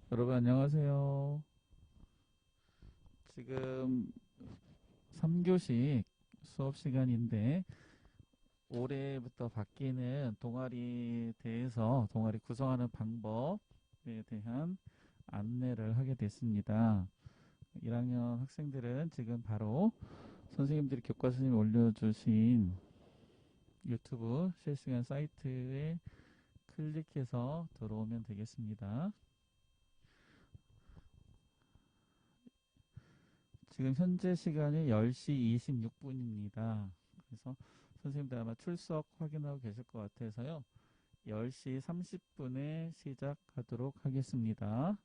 여러분 안녕하세요. 지금 3교시 수업 시간인데 올해부터 바뀌는 동아리에 대해서 동아리 구성하는 방법에 대한 안내를 하게 됐습니다. 1학년 학생들은 지금 바로 선생님들이 교과서님이 올려주신 유튜브 실시간 사이트에 클릭해서 들어오면 되겠습니다. 지금 현재 시간이 10시 26분입니다. 그래서 선생님들 아마 출석 확인하고 계실 것 같아서요. 10시 30분에 시작하도록 하겠습니다.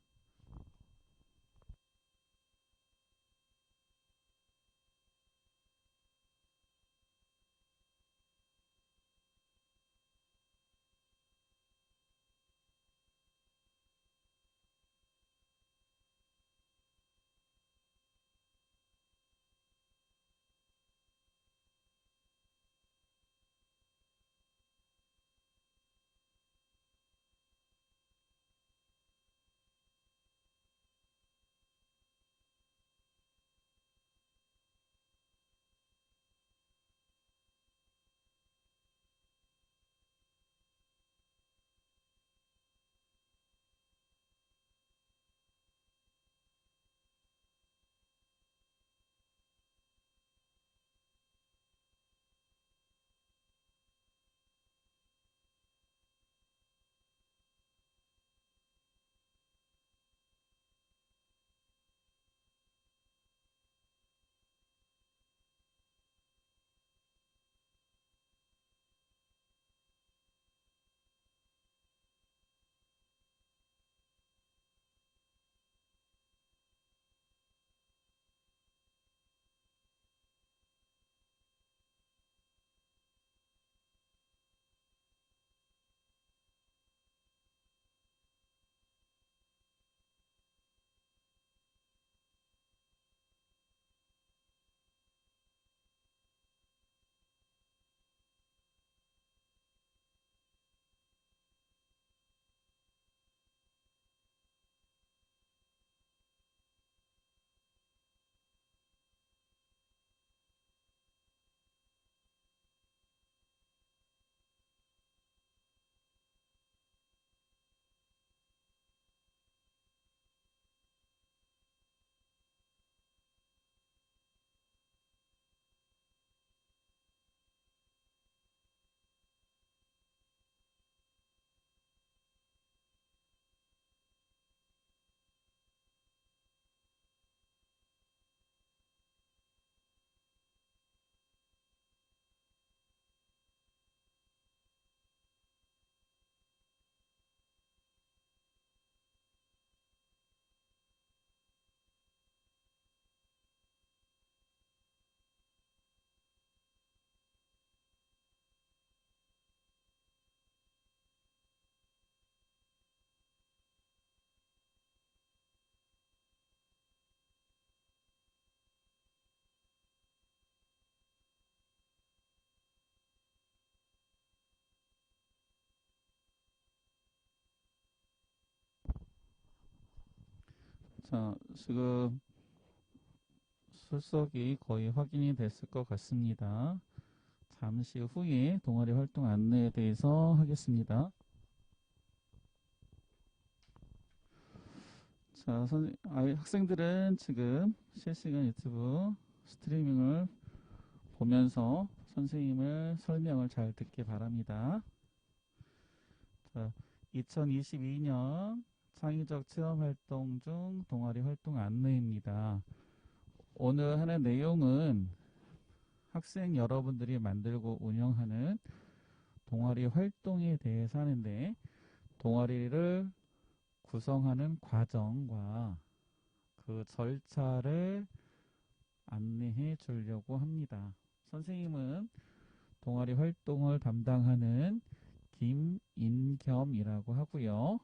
자, 지금 출석이 거의 확인이 됐을 것 같습니다. 잠시 후에 동아리 활동 안내에 대해서 하겠습니다. 자, 학생들은 지금 실시간 유튜브 스트리밍을 보면서 선생님을 설명을 잘 듣기 바랍니다. 자, 2022년 창의적 체험 활동 중 동아리 활동 안내입니다. 오늘 하는 내용은 학생 여러분들이 만들고 운영하는 동아리 활동에 대해서 하는데 동아리를 구성하는 과정과 그 절차를 안내해 주려고 합니다. 선생님은 동아리 활동을 담당하는 김인겸이라고 하고요.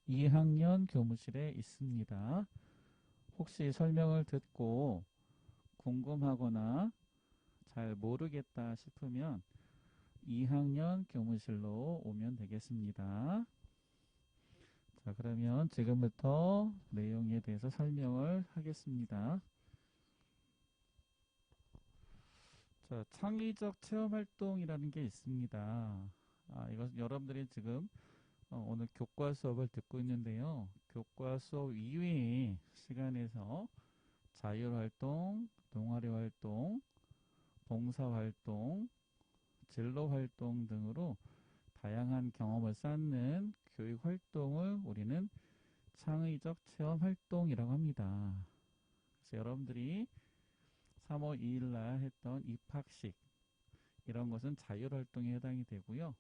2학년 교무실에 있습니다. 혹시 설명을 듣고 궁금하거나 잘 모르겠다 싶으면 2학년 교무실로 오면 되겠습니다. 자, 자, 그러면 지금부터 내용에 대해서 설명을 하겠습니다. 자, 창의적 체험활동이라는 게 있습니다. 이것 여러분들이 지금 오늘 교과 수업을 듣고 있는데요. 교과 수업 이외의 시간에서 자율활동, 동아리활동, 봉사활동, 진로활동 등으로 다양한 경험을 쌓는 교육활동을 우리는 창의적 체험활동이라고 합니다. 그래서 여러분들이 3월 2일 날 했던 입학식 이런 것은 자율활동에 해당이 되고요.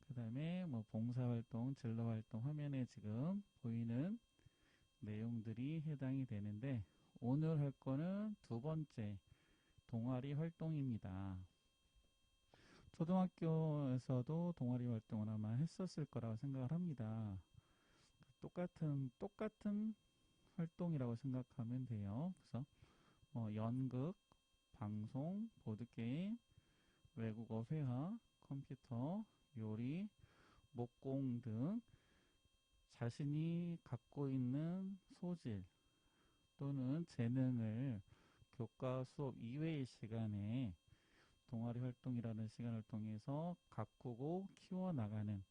그 다음에 뭐 봉사활동, 진로활동 화면에 지금 보이는 내용들이 해당이 되는데 오늘 할 거는 두 번째 동아리 활동입니다. 초등학교에서도 동아리 활동을 아마 했었을 거라고 생각을 합니다. 똑같은 활동이라고 생각하면 돼요. 그래서 연극, 방송, 보드게임, 외국어 회화, 컴퓨터, 요리, 목공 등 자신이 갖고 있는 소질 또는 재능을 교과 수업 이외의 시간에 동아리 활동이라는 시간을 통해서 가꾸고 키워나가는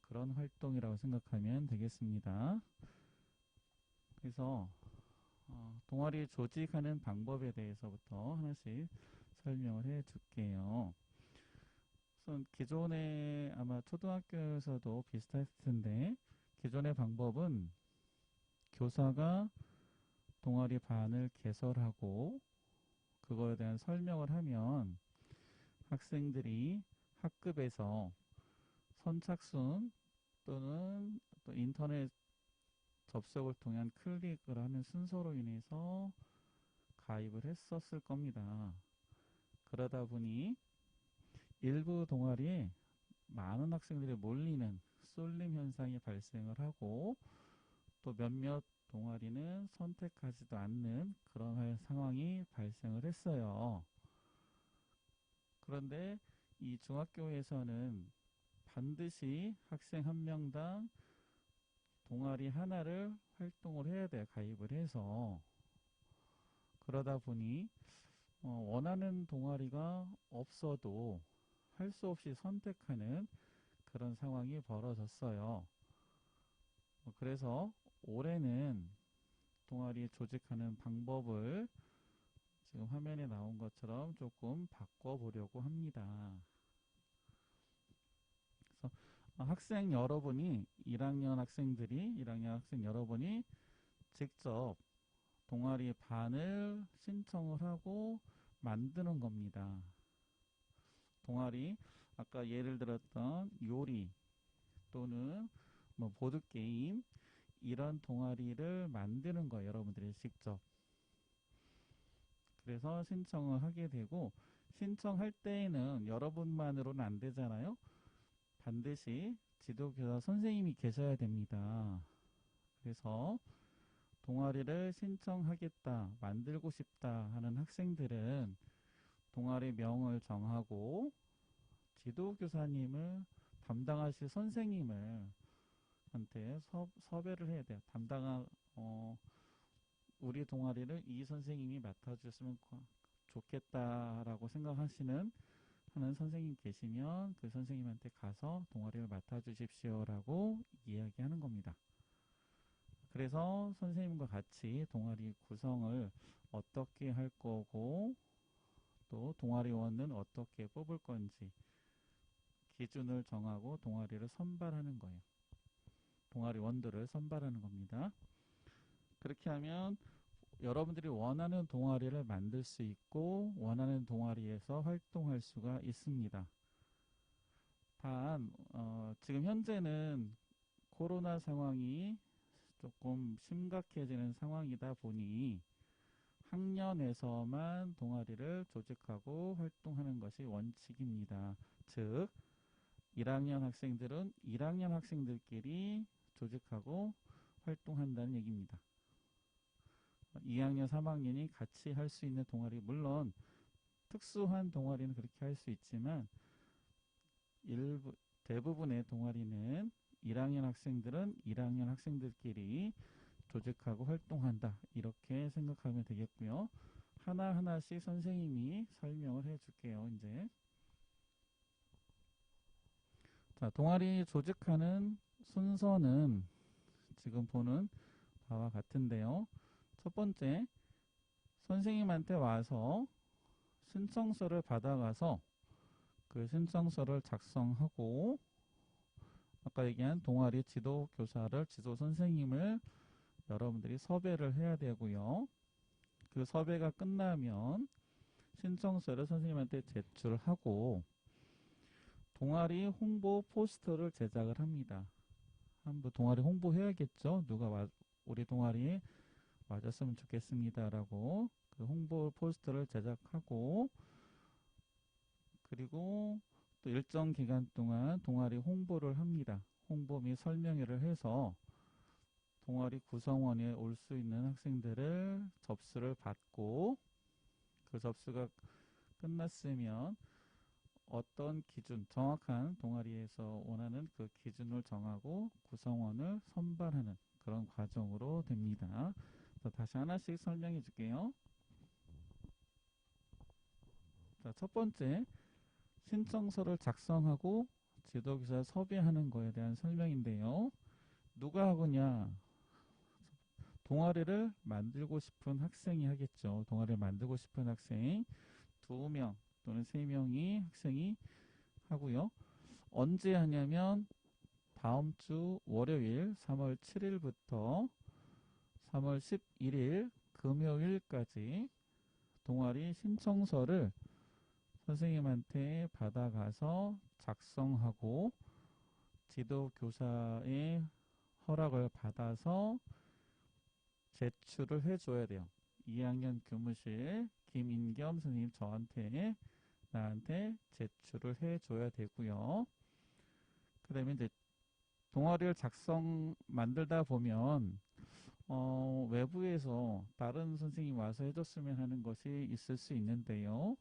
그런 활동이라고 생각하면 되겠습니다. 그래서 동아리 조직하는 방법에 대해서부터 하나씩 설명을 해 줄게요. 우선 기존에 아마 초등학교에서도 비슷했을 텐데 기존의 방법은 교사가 동아리 반을 개설하고 그거에 대한 설명을 하면 학생들이 학급에서 선착순 또는 또 인터넷 접속을 통한 클릭을 하는 순서로 인해서 가입을 했었을 겁니다. 그러다 보니 일부 동아리에 많은 학생들이 몰리는 쏠림 현상이 발생을 하고 또 몇몇 동아리는 선택하지도 않는 그런 상황이 발생을 했어요. 그런데 이 중학교에서는 반드시 학생 한 명당 동아리 하나를 활동을 해야 돼요. 가입을 해서. 그러다 보니 원하는 동아리가 없어도 할 수 없이 선택하는 그런 상황이 벌어졌어요. 그래서 올해는 동아리 조직하는 방법을 지금 화면에 나온 것처럼 조금 바꿔보려고 합니다. 그래서 학생 여러분이 1학년 학생 여러분이 직접 동아리 반을 신청을 하고 만드는 겁니다. 동아리 아까 예를 들었던 요리 또는 뭐 보드게임 이런 동아리를 만드는 거예요. 여러분들이 직접. 그래서 신청을 하게 되고 신청할 때에는 여러분만으로는 안 되잖아요. 반드시 지도교사 선생님이 계셔야 됩니다. 그래서 동아리를 신청하겠다, 만들고 싶다 하는 학생들은 동아리 명을 정하고 지도교사님을 담당하실 선생님을 한테 섭외를 해야 돼요. 우리 동아리를 이 선생님이 맡아주셨으면 좋겠다라고 생각하시는 하는 선생님 계시면 그 선생님한테 가서 동아리를 맡아주십시오라고 이야기하는 겁니다. 그래서 선생님과 같이 동아리 구성을 어떻게 할 거고 또 동아리원은 어떻게 뽑을 건지 기준을 정하고 동아리를 선발하는 거예요. 동아리원들을 선발하는 겁니다. 그렇게 하면 여러분들이 원하는 동아리를 만들 수 있고 원하는 동아리에서 활동할 수가 있습니다. 단 지금 현재는 코로나 상황이 조금 심각해지는 상황이다 보니 학년에서만 동아리를 조직하고 활동하는 것이 원칙입니다. 즉 1학년 학생들은 1학년 학생들끼리 조직하고 활동한다는 얘기입니다. 2학년, 3학년이 같이 할 수 있는 동아리, 물론 특수한 동아리는 그렇게 할 수 있지만 대부분의 동아리는 1학년 학생들은 1학년 학생들끼리 조직하고 활동한다. 이렇게 생각하면 되겠고요. 하나하나씩 선생님이 설명을 해줄게요. 이제 자, 동아리 조직하는 순서는 지금 보는 바와 같은데요. 첫 번째, 선생님한테 와서 신청서를 받아가서 그 신청서를 작성하고 아까 얘기한 동아리 지도 교사를 지도 선생님을 여러분들이 섭외를 해야 되고요. 그 섭외가 끝나면 신청서를 선생님한테 제출하고 동아리 홍보 포스터를 제작을 합니다. 한번 동아리 홍보해야겠죠. 누가 우리 동아리에 와줬으면 좋겠습니다 라고 그 홍보 포스터를 제작하고 그리고 또 일정 기간 동안 동아리 홍보를 합니다. 홍보 및 설명회를 해서 동아리 구성원에 올 수 있는 학생들을 접수를 받고 그 접수가 끝났으면 어떤 기준, 정확한 동아리에서 원하는 그 기준을 정하고 구성원을 선발하는 그런 과정으로 됩니다. 다시 하나씩 설명해 줄게요. 자, 첫 번째, 신청서를 작성하고 지도교사 섭외하는 거에 대한 설명인데요. 누가 하느냐? 동아리를 만들고 싶은 학생이 하겠죠. 동아리를 만들고 싶은 학생 2명 또는 3명이 학생이 하고요. 언제 하냐면 다음 주 월요일 3월 7일부터 3월 11일 금요일까지 동아리 신청서를 선생님한테 받아가서 작성하고 지도교사의 허락을 받아서 제출을 해줘야 돼요. 2학년 교무실 김인겸 선생님 나한테 제출을 해줘야 되고요. 그 다음에 이제 동아리를 만들다 보면 외부에서 다른 선생님 와서 해줬으면 하는 것이 있을 수 있는데요.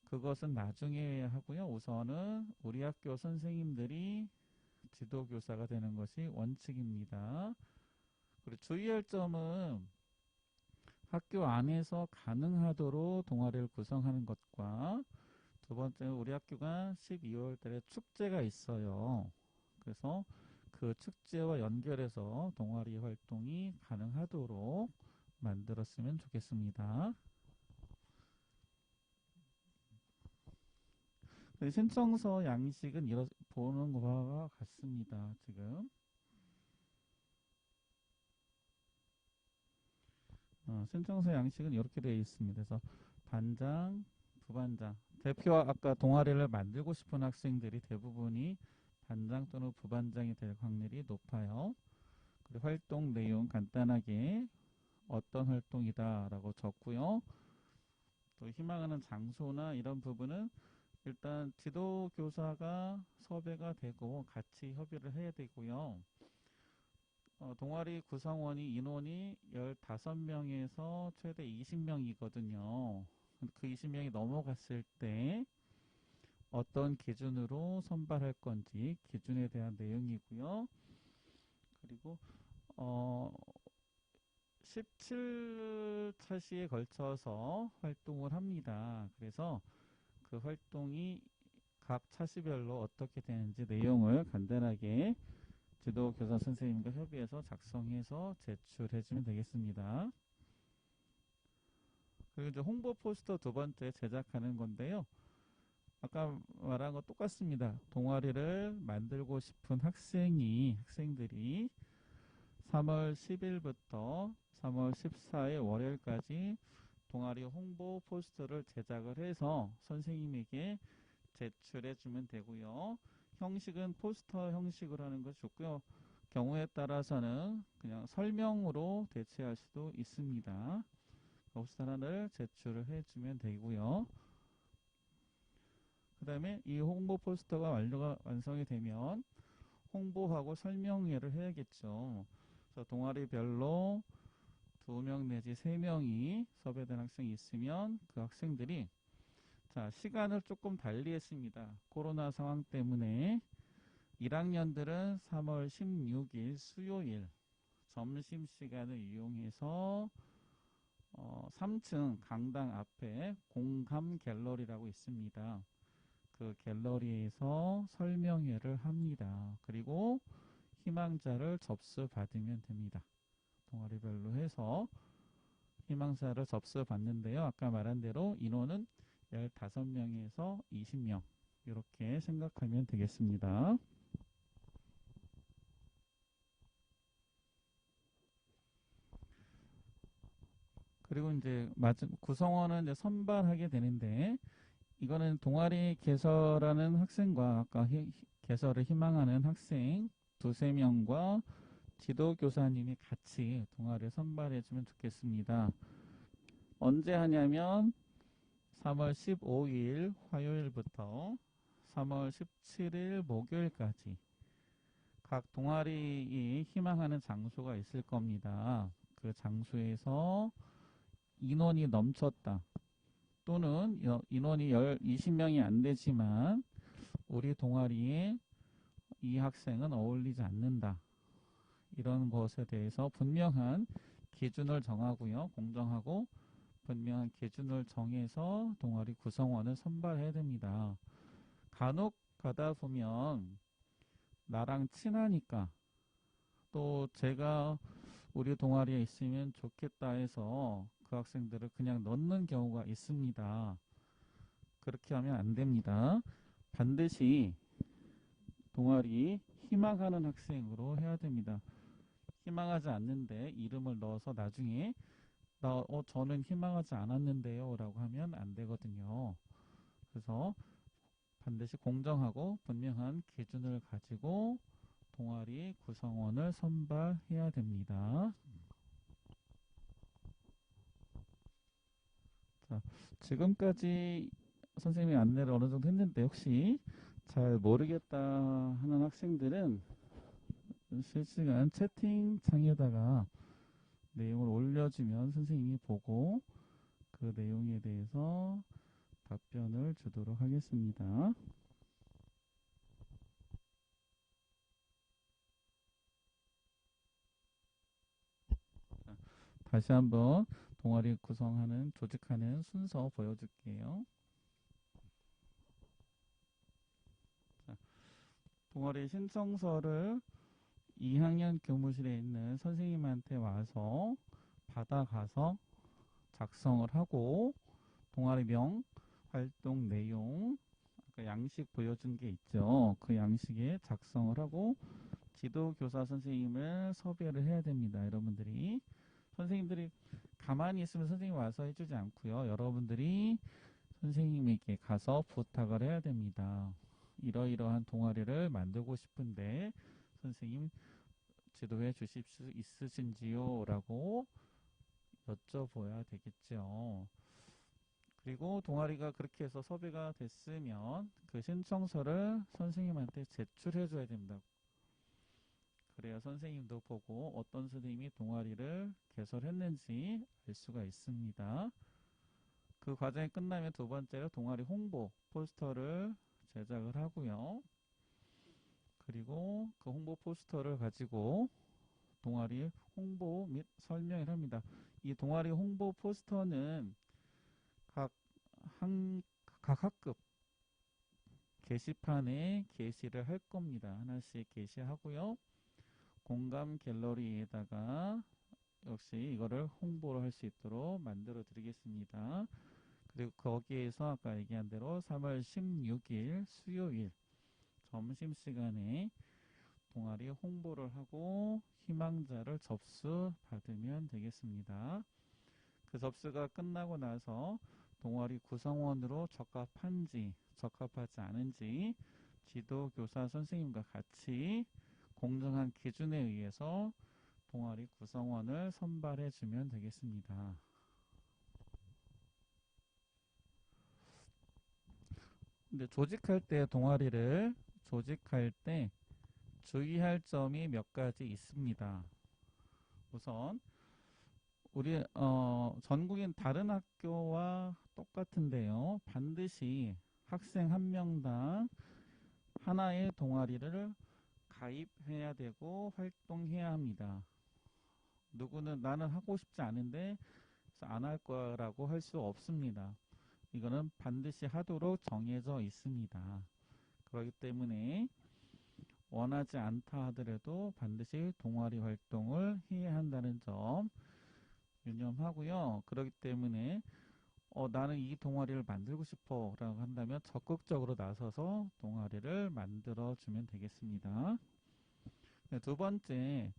그것은 나중에 하고요. 우선은 우리 학교 선생님들이 지도교사가 되는 것이 원칙입니다. 그리고 주의할 점은 학교 안에서 가능하도록 동아리를 구성하는 것과 두 번째는 우리 학교가 12월 달에 축제가 있어요. 그래서 그 축제와 연결해서 동아리 활동이 가능하도록 만들었으면 좋겠습니다. 신청서 양식은 보는 것과 같습니다. 지금 신청서 양식은 이렇게 되어 있습니다. 그래서 반장, 부반장, 대표와 아까 동아리를 만들고 싶은 학생들이 대부분이 반장 또는 부반장이 될 확률이 높아요. 그리고 활동 내용 간단하게 어떤 활동이다 라고 적고요. 또 희망하는 장소나 이런 부분은 일단 지도교사가 섭외가 되고 같이 협의를 해야 되고요. 동아리 구성원이 인원이 15명에서 최대 20명이거든요. 그 20명이 넘어갔을 때 어떤 기준으로 선발할 건지 기준에 대한 내용이고요. 그리고 17차시에 걸쳐서 활동을 합니다. 그래서 그 활동이 각 차시별로 어떻게 되는지 내용을 간단하게 지도교사 선생님과 협의해서 작성해서 제출해주면 되겠습니다. 그리고 이제 홍보 포스터 두 번째 제작하는 건데요. 아까 말한 거 똑같습니다. 동아리를 만들고 싶은 학생들이 3월 10일부터 3월 14일 월요일까지 동아리 홍보 포스터를 제작을 해서 선생님에게 제출해 주면 되고요. 형식은 포스터 형식으로 하는 것이 좋고요. 경우에 따라서는 그냥 설명으로 대체할 수도 있습니다. 포스터 하나를 제출을 해주면 되고요. 그 다음에 이 홍보 포스터가 완성이 되면 홍보하고 설명회를 해야겠죠. 그래서 동아리별로 2명 내지 3명이 섭외된 학생이 있으면 그 학생들이 자, 시간을 조금 달리 했습니다. 코로나 상황 때문에 1학년들은 3월 16일 수요일 점심시간을 이용해서 3층 강당 앞에 공감 갤러리라고 있습니다. 그 갤러리에서 설명회를 합니다. 그리고 희망자를 접수받으면 됩니다. 동아리별로 해서 희망자를 접수받는데요. 아까 말한 대로 인원은 15명에서 20명 이렇게 생각하면 되겠습니다. 그리고 이제 구성원은 이제 선발하게 되는데 이거는 동아리 개설하는 학생과 아까 개설을 희망하는 학생 두세 명과 지도교사님이 같이 동아리에 선발해주면 좋겠습니다. 언제 하냐면 3월 15일 화요일부터 3월 17일 목요일까지 각 동아리에 희망하는 장소가 있을 겁니다. 그 장소에서 인원이 넘쳤다. 또는 인원이 20명이 안 되지만 우리 동아리에 이 학생은 어울리지 않는다. 이런 것에 대해서 분명한 기준을 정하고요. 공정하고 분명한 기준을 정해서 동아리 구성원을 선발해야 됩니다. 간혹 가다 보면 나랑 친하니까 또 제가 우리 동아리에 있으면 좋겠다 해서 그 학생들을 그냥 넣는 경우가 있습니다. 그렇게 하면 안 됩니다. 반드시 동아리 희망하는 학생으로 해야 됩니다. 희망하지 않는데 이름을 넣어서 나중에 저는 희망하지 않았는데요 라고 하면 안 되거든요. 그래서 반드시 공정하고 분명한 기준을 가지고 동아리 구성원을 선발해야 됩니다. 자, 지금까지 선생님이 안내를 어느 정도 했는데 혹시 잘 모르겠다 하는 학생들은 실시간 채팅창에다가 내용을 올려주면 선생님이 보고 그 내용에 대해서 답변을 주도록 하겠습니다. 자, 다시 한번 동아리 구성하는, 조직하는 순서 보여줄게요. 자, 동아리 신청서를 2학년 교무실에 있는 선생님한테 와서 받아가서 작성을 하고 동아리명, 활동 내용, 아까 양식 보여준 게 있죠. 그 양식에 작성을 하고 지도교사 선생님을 섭외를 해야 됩니다. 여러분들이 선생님들이 가만히 있으면 선생님 와서 해주지 않고요. 여러분들이 선생님에게 가서 부탁을 해야 됩니다. 이러이러한 동아리를 만들고 싶은데 선생님 지도해 주실 수 있으신지요? 라고 여쭤봐야 되겠죠. 그리고 동아리가 그렇게 해서 섭외가 됐으면 그 신청서를 선생님한테 제출해 줘야 됩니다. 그래야 선생님도 보고 어떤 선생님이 동아리를 개설했는지 알 수가 있습니다. 그 과정이 끝나면 두 번째로 동아리 홍보 포스터를 제작을 하고요. 그리고 그 홍보 포스터를 가지고 동아리 홍보 및 설명을 합니다. 이 동아리 홍보 포스터는 각 학급 게시판에 게시를 할 겁니다. 하나씩 게시하고요. 공감 갤러리에다가 역시 이거를 홍보를 할 수 있도록 만들어 드리겠습니다. 그리고 거기에서 아까 얘기한 대로 3월 16일 수요일 점심시간에 동아리 홍보를 하고 희망자를 접수받으면 되겠습니다. 그 접수가 끝나고 나서 동아리 구성원으로 적합한지 적합하지 않은지 지도교사 선생님과 같이 공정한 기준에 의해서 동아리 구성원을 선발해 주면 되겠습니다. 근데 조직할 때 동아리를 조직할 때 주의할 점이 몇 가지 있습니다. 우선 우리 전국인 다른 학교와 똑같은데요. 반드시 학생 한 명당 하나의 동아리를 가입해야 되고 활동해야 합니다. 누구는 나는 하고 싶지 않은데 안 할 거라고 할 수 없습니다. 이거는 반드시 하도록 정해져 있습니다. 그렇기 때문에 원하지 않다 하더라도 반드시 동아리 활동을 해야 한다는 점 유념하고요. 그렇기 때문에 나는 이 동아리를 만들고 싶어 라고 한다면 적극적으로 나서서 동아리를 만들어 주면 되겠습니다. 네, 두 번째,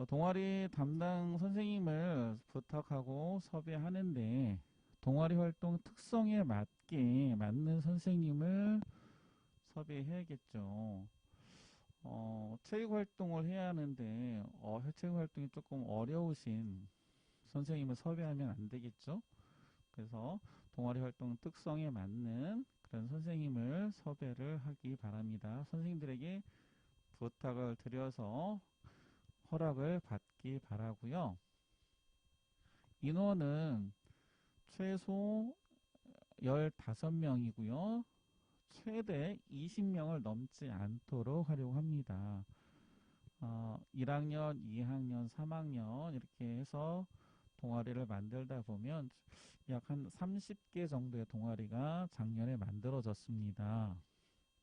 동아리 담당 선생님을 부탁하고 섭외하는데 동아리 활동 특성에 맞는 선생님을 섭외해야겠죠. 체육 활동을 해야 하는데 체육 활동이 조금 어려우신 선생님을 섭외하면 안 되겠죠. 그래서 동아리 활동 특성에 맞는 그런 선생님을 섭외를 하기 바랍니다. 선생님들에게 부탁을 드려서 허락을 받기 바라고요. 인원은 최소 15명이고요. 최대 20명을 넘지 않도록 하려고 합니다. 1학년, 2학년, 3학년 이렇게 해서 동아리를 만들다 보면 약 한 30개 정도의 동아리가 작년에 만들어졌습니다.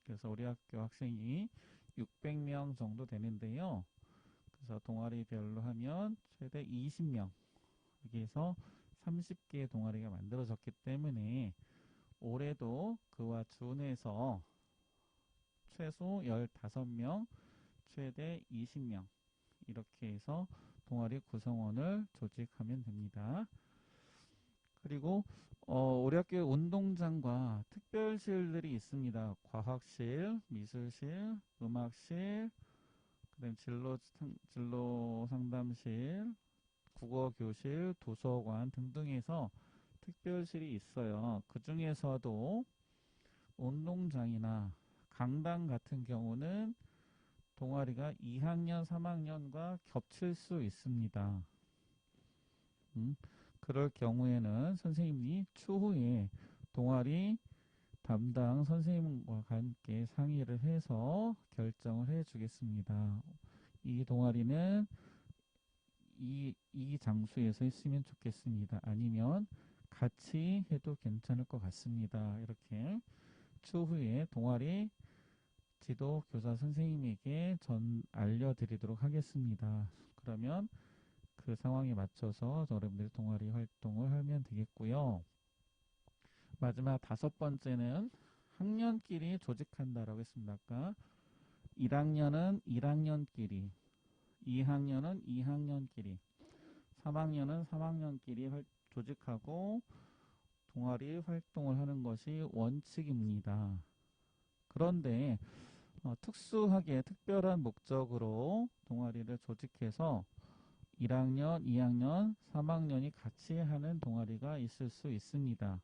그래서 우리 학교 학생이 600명 정도 되는데요. 그래서 동아리별로 하면 최대 20명 이렇게 해서 30개의 동아리가 만들어졌기 때문에 올해도 그와 준해서 최소 15명, 최대 20명 이렇게 해서 동아리 구성원을 조직하면 됩니다. 그리고 우리 학교에 운동장과 특별실들이 있습니다. 과학실, 미술실, 음악실, 그다음 진로 상담실, 국어교실, 도서관 등등 해서 특별실이 있어요. 그 중에서도 운동장이나 강당 같은 경우는 동아리가 2학년, 3학년과 겹칠 수 있습니다. 그럴 경우에는 선생님이 추후에 동아리 담당 선생님과 함께 상의를 해서 결정을 해 주겠습니다. 이 동아리는 이 장소에서 했으면 좋겠습니다. 아니면 같이 해도 괜찮을 것 같습니다. 이렇게 추후에 동아리 지도 교사 선생님에게 알려드리도록 하겠습니다. 그러면 그 상황에 맞춰서 여러분들이 동아리 활동을 하면 되겠고요. 마지막 5번째는 학년끼리 조직한다라고 했습니다. 아까 1학년은 1학년끼리, 2학년은 2학년끼리, 3학년은 3학년끼리 조직하고 동아리 활동을 하는 것이 원칙입니다. 그런데 특수하게 특별한 목적으로 동아리를 조직해서 1학년, 2학년, 3학년이 같이 하는 동아리가 있을 수 있습니다.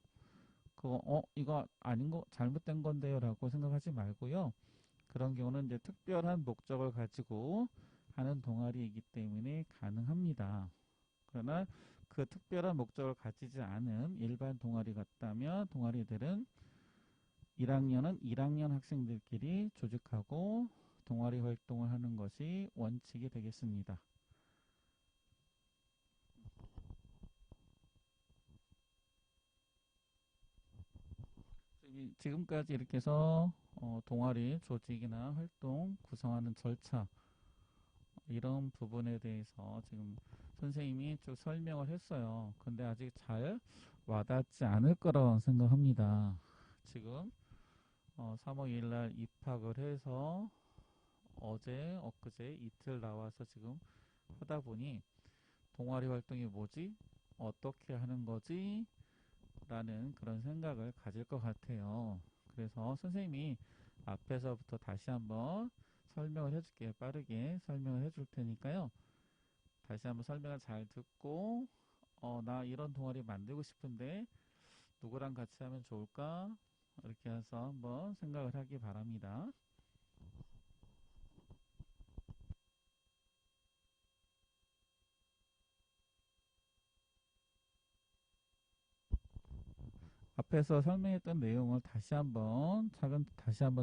이거 아닌 거 잘못된 건데요 라고 생각하지 말고요. 그런 경우는 이제 특별한 목적을 가지고 하는 동아리이기 때문에 가능합니다. 그러나 그 특별한 목적을 가지지 않은 일반 동아리 같다면 동아리들은 1학년은 1학년 학생들끼리 조직하고 동아리 활동을 하는 것이 원칙이 되겠습니다. 지금까지 이렇게 해서 동아리 조직이나 활동 구성하는 절차 이런 부분에 대해서 지금 선생님이 쭉 설명을 했어요. 근데 아직 잘 와닿지 않을 거라고 생각합니다. 지금 3월 2일 날 입학을 해서 어제, 엊그제 이틀 나와서 지금 하다 보니 동아리 활동이 뭐지? 어떻게 하는 거지? 라는 그런 생각을 가질 것 같아요. 그래서 선생님이 앞에서부터 다시 한번 설명을 해줄게요. 빠르게 설명을 해줄 테니까요. 다시 한번 설명을 잘 듣고 나 이런 동아리 만들고 싶은데 누구랑 같이 하면 좋을까? 이렇게 해서 한번 생각을 하기 바랍니다. 앞에서 설명했던 내용을 다시 한번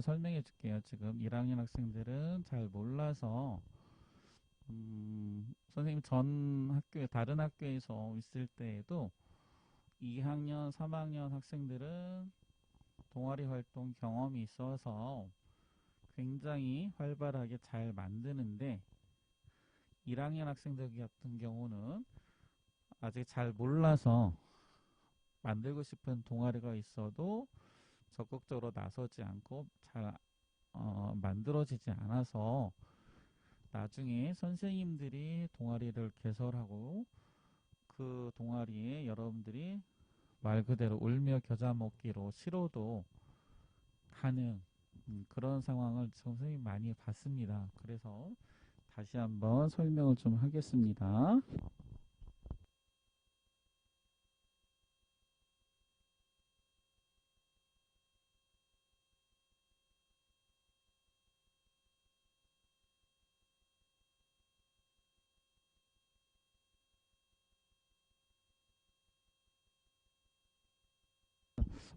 설명해 줄게요. 지금 1학년 학생들은 잘 몰라서 선생님 전 학교에 다른 학교에서 있을 때에도 2학년, 3학년 학생들은 동아리 활동 경험이 있어서 굉장히 활발하게 잘 만드는데 1학년 학생들 같은 경우는 아직 잘 몰라서 만들고 싶은 동아리가 있어도 적극적으로 나서지 않고 잘 만들어지지 않아서 나중에 선생님들이 동아리를 개설하고 그 동아리에 여러분들이 말 그대로 울며 겨자 먹기로 싫어도 가는 그런 상황을 선생님 많이 봤습니다. 그래서 다시 한번 설명을 좀 하겠습니다.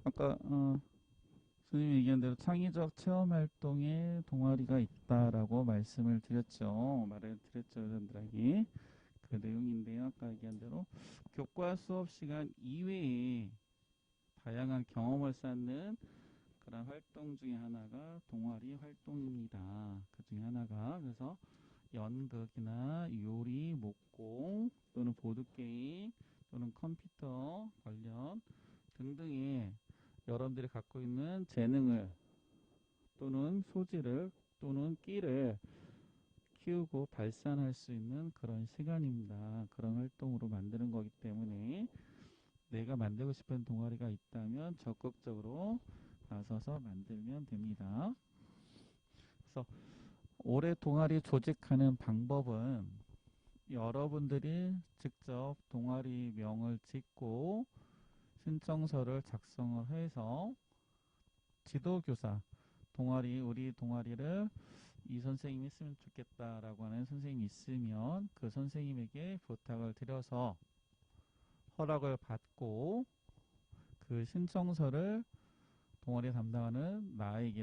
아까 선생님이 얘기한 대로 창의적 체험 활동에 동아리가 있다라고 말씀을 드렸죠. 말을 드렸죠, 여러분들에게. 그 내용인데요. 아까 얘기한 대로 교과 수업 시간 이외에 다양한 경험을 쌓는 그런 활동 중에 하나가 동아리 활동입니다. 그 중에 하나가 그래서 연극이나 요리, 목공 또는 보드게임 또는 컴퓨터 관련 등등의 여러분들이 갖고 있는 재능을 또는 소질을 또는 끼를 키우고 발산할 수 있는 그런 시간입니다. 그런 활동으로 만드는 거기 때문에 내가 만들고 싶은 동아리가 있다면 적극적으로 나서서 만들면 됩니다. 그래서 올해 동아리 조직하는 방법은 여러분들이 직접 동아리명을 짓고 신청서를 작성을 해서 지도교사 우리 동아리를 이 선생님이 했으면 좋겠다라고 하는 선생님이 있으면 그 선생님에게 부탁을 드려서 허락을 받고 그 신청서를 동아리 담당하는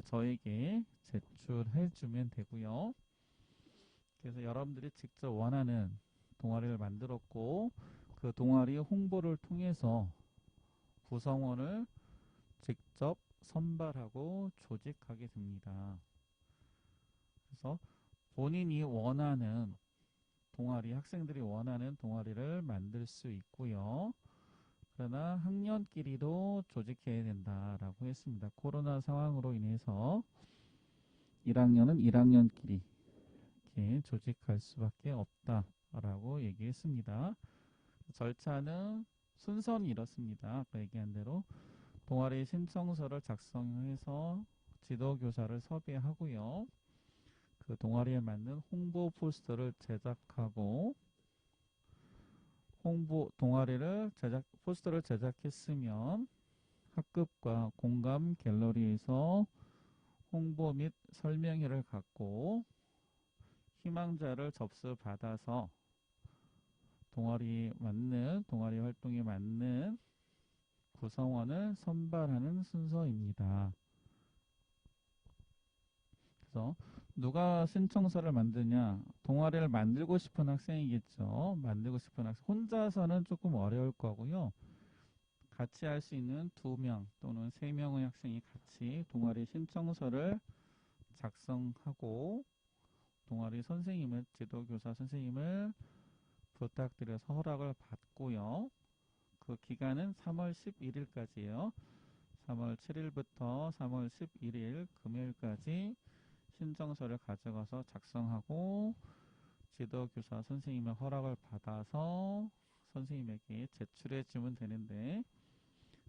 저에게 제출해 주면 되고요. 그래서 여러분들이 직접 원하는 동아리를 만들었고 그 동아리 홍보를 통해서 구성원을 직접 선발하고 조직하게 됩니다. 그래서 본인이 원하는 학생들이 원하는 동아리를 만들 수 있고요. 그러나 학년끼리도 조직해야 된다라고 했습니다. 코로나 상황으로 인해서 1학년은 1학년끼리 이렇게 조직할 수밖에 없다라고 얘기했습니다. 절차는 순서는 이렇습니다. 아까 얘기한 대로 동아리 신청서를 작성해서 지도교사를 섭외하고요. 그 동아리에 맞는 홍보 포스터를 제작하고 포스터를 제작했으면 학급과 공감 갤러리에서 홍보 및 설명회를 갖고 희망자를 접수받아서 동아리 활동에 맞는 구성원을 선발하는 순서입니다. 그래서 누가 신청서를 만드냐? 동아리를 만들고 싶은 학생이겠죠. 혼자서는 조금 어려울 거고요. 같이 할 수 있는 2명 또는 3명의 학생이 같이 동아리 신청서를 작성하고 동아리 지도교사 선생님을 부탁드려서 허락을 받고요. 그 기간은 3월 11일까지예요. 3월 7일부터 3월 11일 금요일까지 신청서를 가져가서 작성하고 지도교사 선생님의 허락을 받아서 선생님에게 제출해 주면 되는데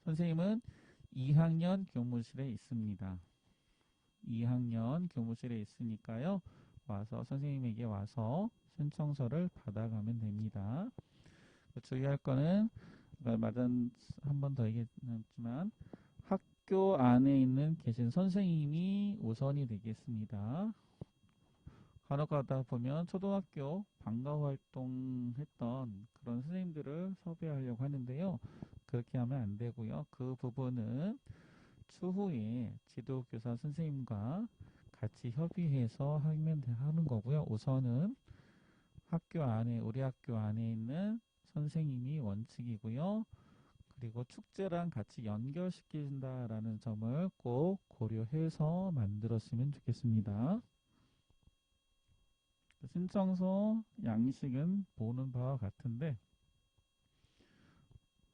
선생님은 2학년 교무실에 있습니다. 2학년 교무실에 있으니까요. 선생님에게 와서 신청서를 받아가면 됩니다. 주의할 거는 한 번 더 얘기했지만 학교 안에 계신 선생님이 우선이 되겠습니다. 간혹 가다 보면 초등학교 방과 활동 했던 그런 선생님들을 섭외하려고 하는데요. 그렇게 하면 안 되고요. 그 부분은 추후에 지도교사 선생님과 같이 협의해서 하는 거고요. 우선은 학교 안에, 우리 학교 안에 있는 선생님이 원칙이고요. 그리고 축제랑 같이 연결시킨다라는 점을 꼭 고려해서 만들었으면 좋겠습니다. 신청서 양식은 보는 바와 같은데,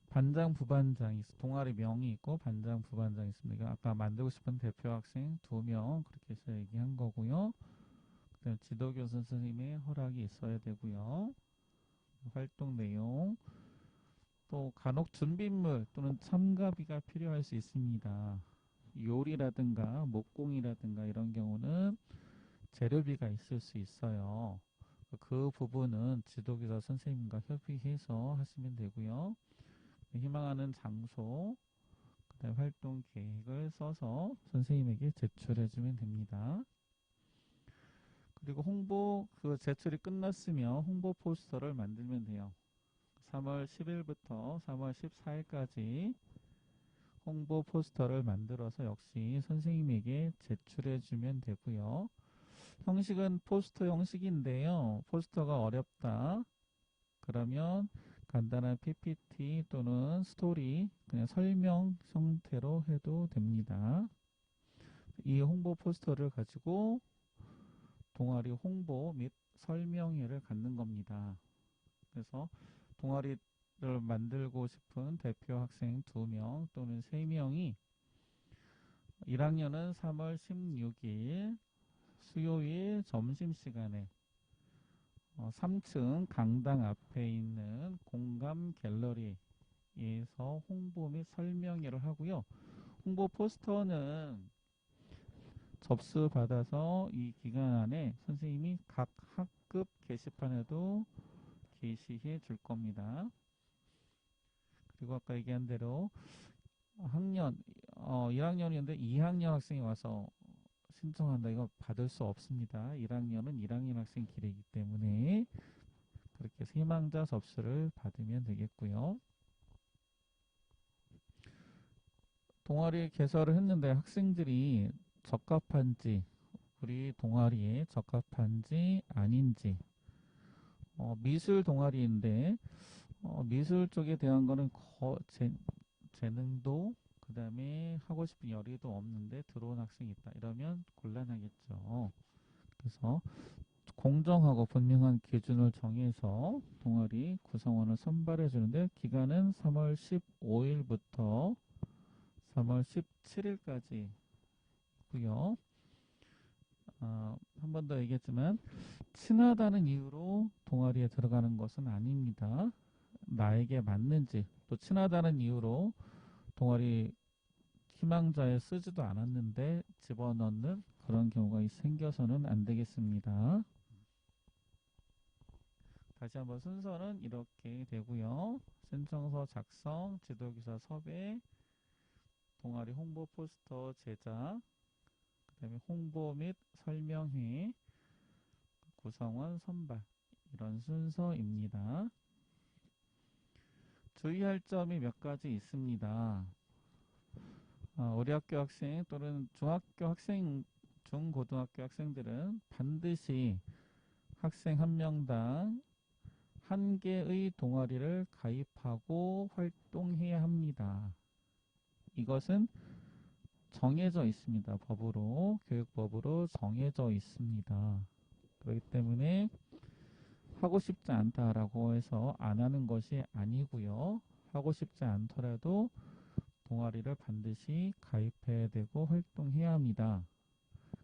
반장, 부반장이 동아리 명이 있고 반장, 부반장이 있습니다. 아까 만들고 싶은 대표 학생 2명 그렇게 해서 얘기한 거고요. 그다음에 지도교사 선생님의 허락이 있어야 되고요. 활동 내용, 또 간혹 준비물 또는 참가비가 필요할 수 있습니다. 요리라든가 목공이라든가 이런 경우는 재료비가 있을 수 있어요. 그 부분은 지도교사 선생님과 협의해서 하시면 되고요. 희망하는 장소, 그다음에 활동 계획을 써서 선생님에게 제출해주면 됩니다. 그리고 그 제출이 끝났으면 홍보 포스터를 만들면 돼요. 3월 10일부터 3월 14일까지 홍보 포스터를 만들어서 역시 선생님에게 제출해주면 되고요. 형식은 포스터 형식인데요. 포스터가 어렵다. 그러면 간단한 PPT 또는 스토리, 그냥 설명 형태로 해도 됩니다. 이 홍보 포스터를 가지고 동아리 홍보 및 설명회를 갖는 겁니다. 그래서 동아리를 만들고 싶은 대표 학생 2명 또는 3명이 1학년은 3월 16일 수요일 점심시간에 3층 강당 앞에 있는 공감 갤러리에서 홍보 및 설명회를 하고요. 홍보 포스터는 접수받아서 이 기간 안에 선생님이 각 학급 게시판에도 게시해 줄 겁니다. 그리고 아까 얘기한 대로 1학년이었는데 2학년 학생이 와서 신청한다. 이거 받을 수 없습니다. 1학년은 1학년 학생 길이기 때문에 그렇게 해서 희망자 접수를 받으면 되겠고요. 동아리 개설을 했는데 학생들이 적합한지, 우리 동아리에 적합한지 아닌지, 미술 동아리인데 미술 쪽에 대한 거는 재능도 그 다음에 하고 싶은 열의도 없는데 들어온 학생이 있다. 이러면 곤란하겠죠. 그래서 공정하고 분명한 기준을 정해서 동아리 구성원을 선발해 주는데 기간은 3월 15일부터 3월 17일까지 고요. 한 번 더 얘기했지만 친하다는 이유로 동아리에 들어가는 것은 아닙니다. 나에게 맞는지 또 친하다는 이유로 동아리 희망자에 쓰지도 않았는데 집어넣는 그런 경우가 생겨서는 안 되겠습니다. 다시 한번 순서는 이렇게 되고요. 신청서 작성, 지도교사 섭외, 동아리 홍보 포스터 제작, 그 다음에 홍보 및 설명회, 구성원 선발 이런 순서입니다. 주의할 점이 몇 가지 있습니다. 우리 학교 학생 또는 중학교 학생, 중고등학교 학생들은 반드시 학생 한 명당 한 개의 동아리를 가입하고 활동해야 합니다. 이것은 정해져 있습니다. 법으로, 교육법으로 정해져 있습니다. 그렇기 때문에 하고 싶지 않다라고 해서 안 하는 것이 아니고요. 하고 싶지 않더라도 동아리를 반드시 가입해야 되고 활동해야 합니다.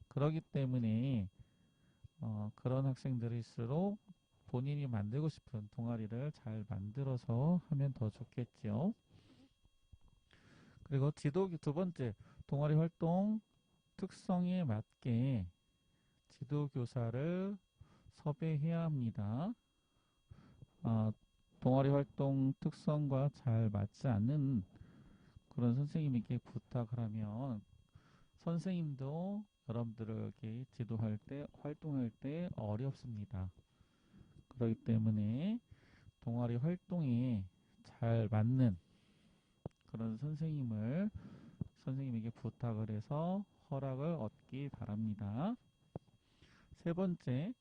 그렇기 때문에 그런 학생들일수록 본인이 만들고 싶은 동아리를 잘 만들어서 하면 더 좋겠죠. 그리고 두 번째, 동아리 활동 특성에 맞게 지도교사를 섭외해야 합니다. 동아리 활동 특성과 잘 맞지 않는 그런 선생님에게 부탁을 하면 선생님도 여러분들에게 지도할 때, 활동할 때 어렵습니다. 그렇기 때문에 동아리 활동에 잘 맞는 그런 선생님에게 부탁을 해서 허락을 얻기 바랍니다. 세 번째,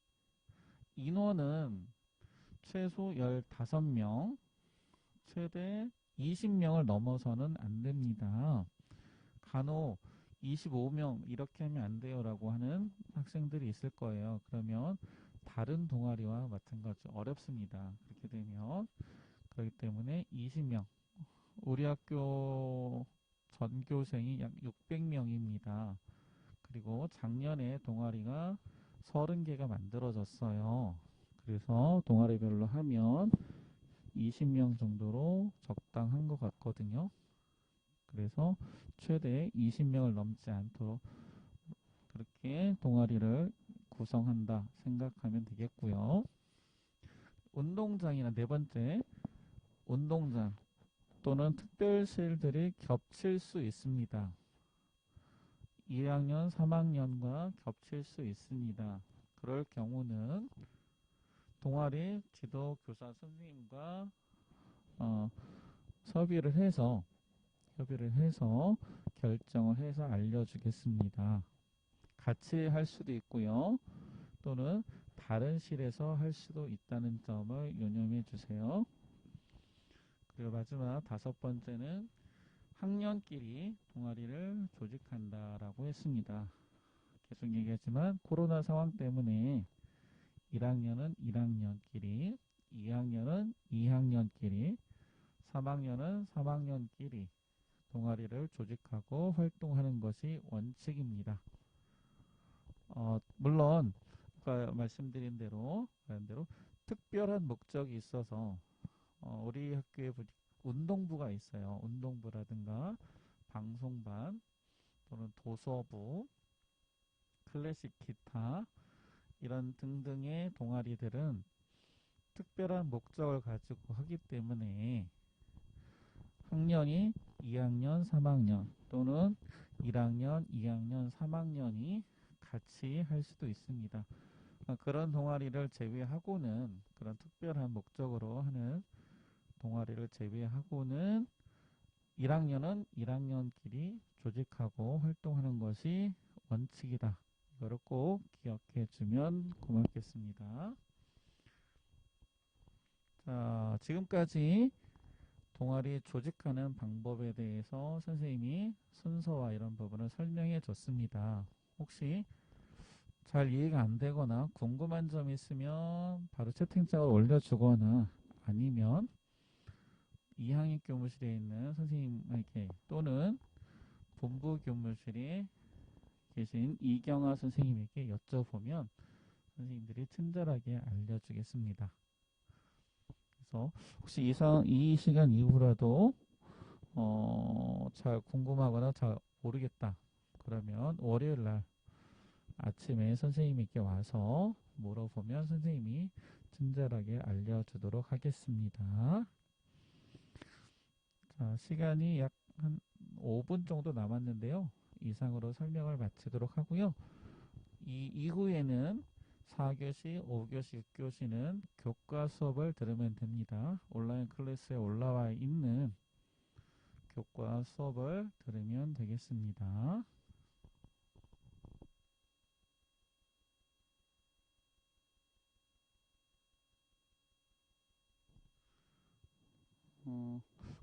인원은 최소 15명, 최대 20명을 넘어서는 안 됩니다. 간혹 25명 이렇게 하면 안 돼요 라고 하는 학생들이 있을 거예요. 그러면 다른 동아리와 마찬가지로 어렵습니다. 그렇게 되면. 그렇기 때문에 20명. 우리 학교 전교생이 약 600명입니다. 그리고 작년에 동아리가 30개가 만들어졌어요. 그래서 동아리별로 하면 20명 정도로 적당한 것 같거든요. 그래서 최대 20명을 넘지 않도록 그렇게 동아리를 구성한다 생각하면 되겠고요. 운동장이나 네 번째, 운동장 또는 특별실들이 겹칠 수 있습니다. 2학년, 3학년과 겹칠 수 있습니다. 그럴 경우는 동아리 지도교사 선생님과 협의를 해서 결정을 해서 알려주겠습니다. 같이 할 수도 있고요. 또는 다른 실에서 할 수도 있다는 점을 유념해 주세요. 그리고 마지막 다섯 번째는 학년끼리 동아리를 조직한다라고 했습니다. 계속 얘기하지만 코로나 상황 때문에 1학년은 1학년끼리, 2학년은 2학년끼리, 3학년은 3학년끼리 동아리를 조직하고 활동하는 것이 원칙입니다. 물론 아까 말씀드린 대로 특별한 목적이 있어서 우리 학교에 운동부가 있어요. 운동부라든가 방송반 또는 도서부, 클래식 기타 이런 등등의 동아리들은 특별한 목적을 가지고 하기 때문에 학년이 2학년, 3학년 또는 1학년, 2학년, 3학년이 같이 할 수도 있습니다. 그런 동아리를 제외하고는 그런 특별한 목적으로 하는 동아리를 제외하고는 1학년은 1학년끼리 조직하고 활동하는 것이 원칙이다. 이거를 꼭 기억해 주면 고맙겠습니다. 자, 지금까지 동아리 조직하는 방법에 대해서 선생님이 순서와 이런 부분을 설명해 줬습니다. 혹시 잘 이해가 안 되거나 궁금한 점 있으면 바로 채팅창을 올려주거나 아니면 2학년 교무실에 있는 선생님에게 또는 본부 교무실에 계신 이경아 선생님에게 여쭤보면 선생님들이 친절하게 알려주겠습니다. 그래서 혹시 이 시간 이후라도 잘 궁금하거나 잘 모르겠다 그러면 월요일 날 아침에 선생님에게 와서 물어보면 선생님이 친절하게 알려주도록 하겠습니다. 자, 시간이 약 한 5분 정도 남았는데요. 이상으로 설명을 마치도록 하고요. 이 이후에는 4교시, 5교시, 6교시는 교과 수업을 들으면 됩니다. 온라인 클래스에 올라와 있는 교과 수업을 들으면 되겠습니다.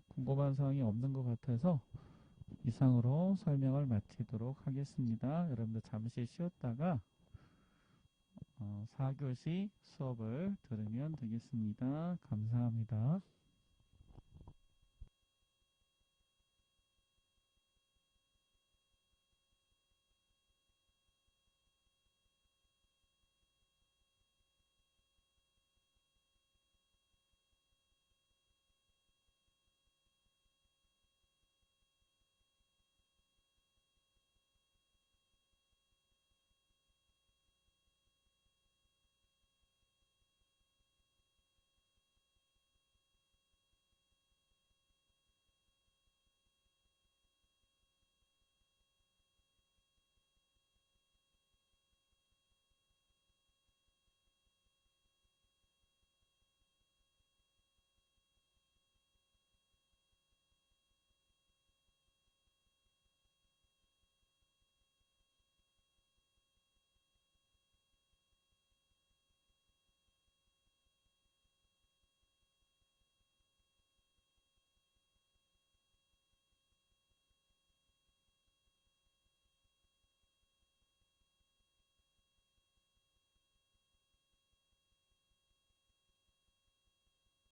궁금한 사항이 없는 것 같아서 이상으로 설명을 마치도록 하겠습니다. 여러분들 잠시 쉬었다가 4교시 수업을 들으면 되겠습니다. 감사합니다.